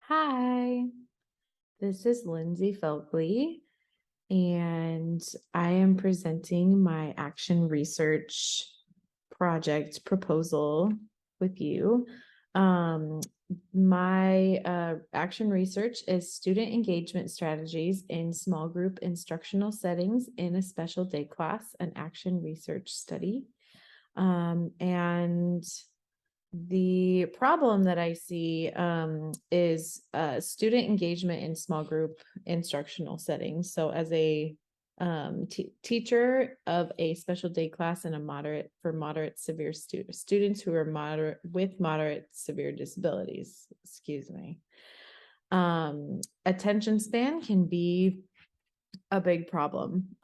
Hi, this is Lindsay Felchle, and I am presenting my action research project proposal with you. Um, my action research is student engagement strategies in small group instructional settings in a special day class, an action research study. And the problem that I see is student engagement in small group instructional settings. So as a teacher of a special day class in a moderate severe students who are moderate severe disabilities, excuse me. Attention span can be a big problem.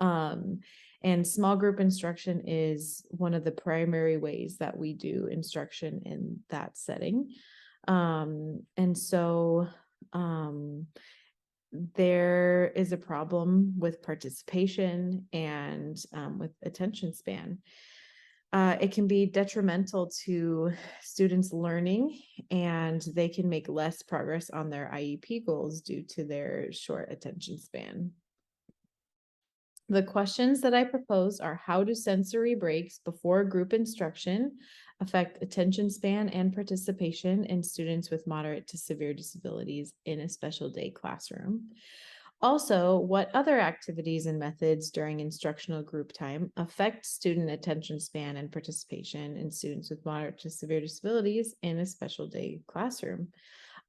And small group instruction is one of the primary ways that we do instruction in that setting. And so there is a problem with participation and with attention span. It can be detrimental to students' learning, and they can make less progress on their IEP goals due to their short attention span. The questions that I propose are: how do sensory breaks before group instruction affect attention span and participation in students with moderate to severe disabilities in a special day classroom? Also, what other activities and methods during instructional group time affect student attention span and participation in students with moderate to severe disabilities in a special day classroom?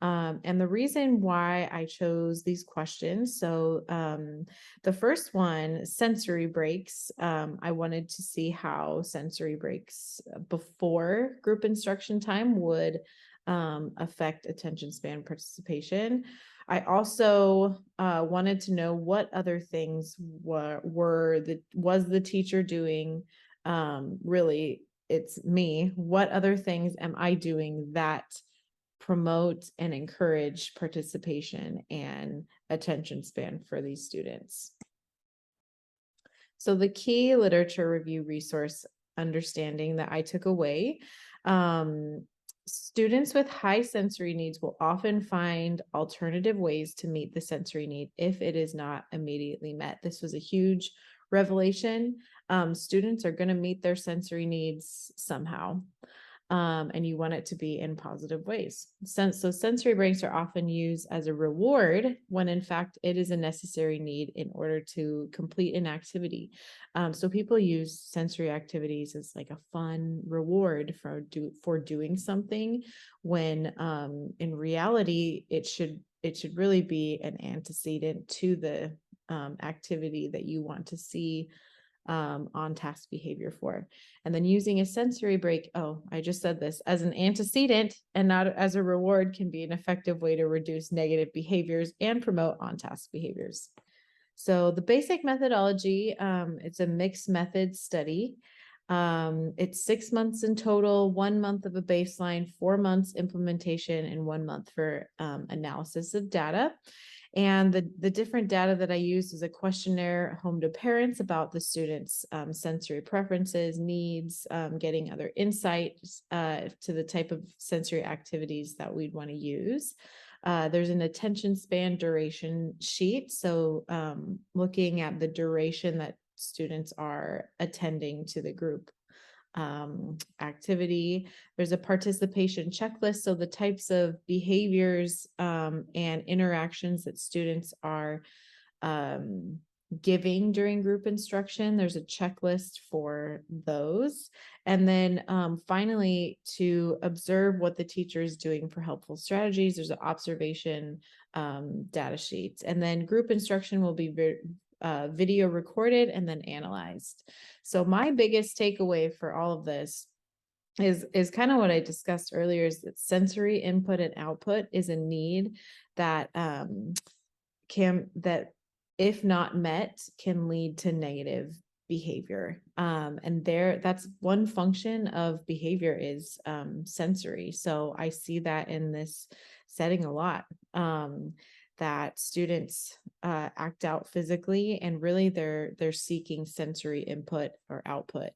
And the reason why I chose these questions, the first one, sensory breaks, I wanted to see how sensory breaks before group instruction time would affect attention span participation. I also wanted to know what other things was the teacher doing. Really, it's me. What other things am I doing that promote and encourage participation and attention span for these students? So the key literature review resource understanding that I took away, students with high sensory needs will often find alternative ways to meet the sensory need if it is not immediately met. This was a huge revelation. Students are going to meet their sensory needs somehow. And you want it to be in positive ways. So sensory breaks are often used as a reward when in fact it is a necessary need in order to complete an activity. So people use sensory activities as like a fun reward for doing something, when in reality it should really be an antecedent to the activity that you want to see on task behavior for. And then using a sensory break, I just said this, as an antecedent and not as a reward, can be an effective way to reduce negative behaviors and promote on-task behaviors. So the basic methodology, it's a mixed method study. It's 6 months in total, 1 month of a baseline, 4 months implementation, and 1 month for analysis of data. And the different data that I used is a questionnaire home to parents about the students' sensory preferences, needs, getting other insights to the type of sensory activities that we'd want to use. There's an attention span duration sheet. So looking at the duration that students are attending to the group activity. There's a participation checklist. So the types of behaviors and interactions that students are giving during group instruction. There's a checklist for those. And then finally, to observe what the teacher is doing for helpful strategies, there's an observation data sheet. And then group instruction will be video recorded and then analyzed. So my biggest takeaway for all of this is kind of what I discussed earlier, is that sensory input and output is a need that that if not met can lead to negative behavior. And that's one function of behavior is sensory. So I see that in this setting a lot. That students act out physically, and really they're seeking sensory input or output.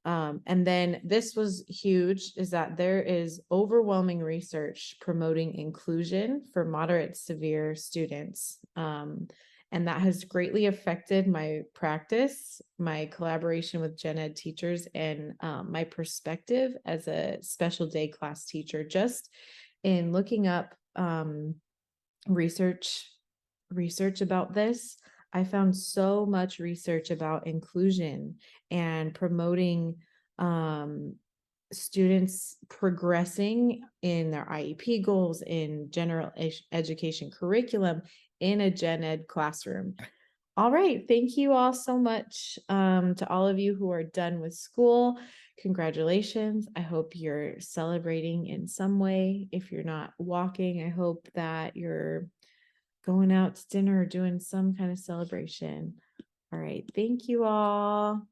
And then this was huge, is that there is overwhelming research promoting inclusion for moderate severe students. And that has greatly affected my practice, my collaboration with gen ed teachers, and my perspective as a special day class teacher. Just in looking up research about this, I found so much research about inclusion and promoting students progressing in their IEP goals, in general education curriculum, in a gen ed classroom. All right. Thank you all so much to all of you who are done with school. Congratulations. I hope you're celebrating in some way. If you're not walking, I hope that you're going out to dinner or doing some kind of celebration. All right. Thank you all.